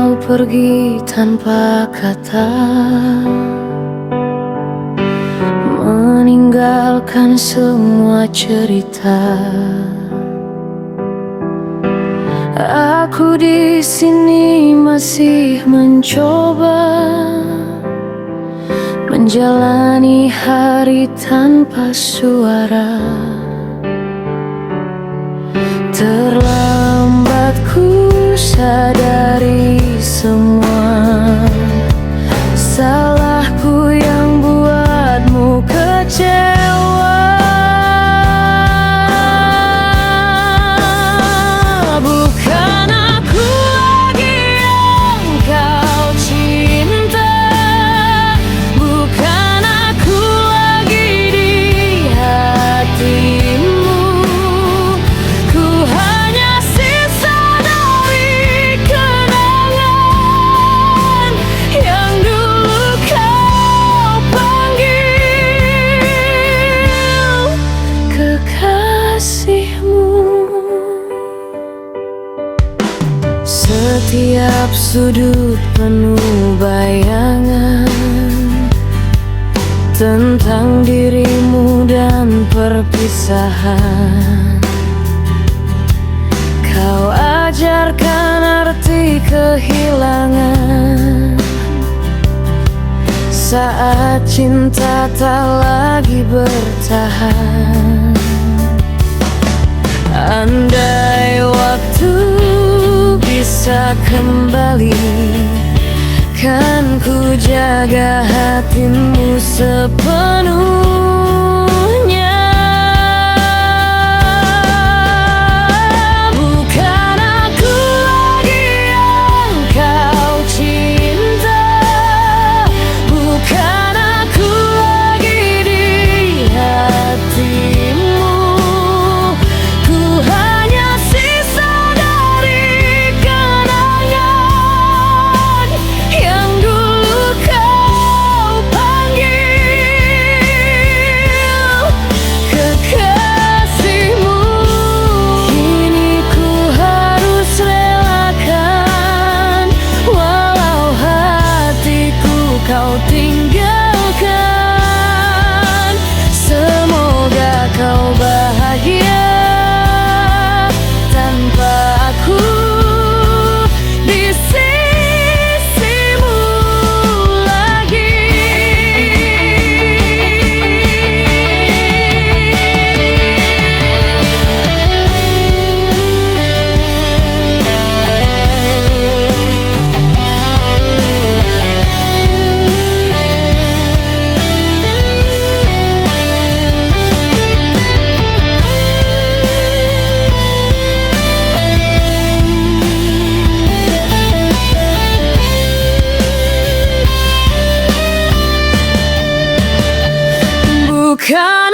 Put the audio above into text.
kau pergi tanpa kata, meninggalkan semua cerita. Aku di sini masih mencoba menjalani hari tanpa suara. Terlambat ku sadari semua salahku yang buatmu kecewa. Bukan aku lagi yang kau cinta, bukan aku lagi di hatimu. Ku hanya sisa dari kenangan yang dulu kau panggil kekasihmu. Setiap sudut penuh bayangan tentang dirimu dan perpisahan. Kau ajarkan arti kehilangan saat cinta tak lagi bertahan. Andai waktu bisa kembali, kan ku jaga hatimu sepenuhnya. Bukan aku lagi yang kau cinta, bukan aku lagi di hatimu. Ku hanya sisa dari kenangan yang dulu kau panggil kekasihmu. Kini ku harus relakan, walau hatiku kau tinggalkan. Semoga kau bahagia tanpa aku di sisimu lagi. Bukan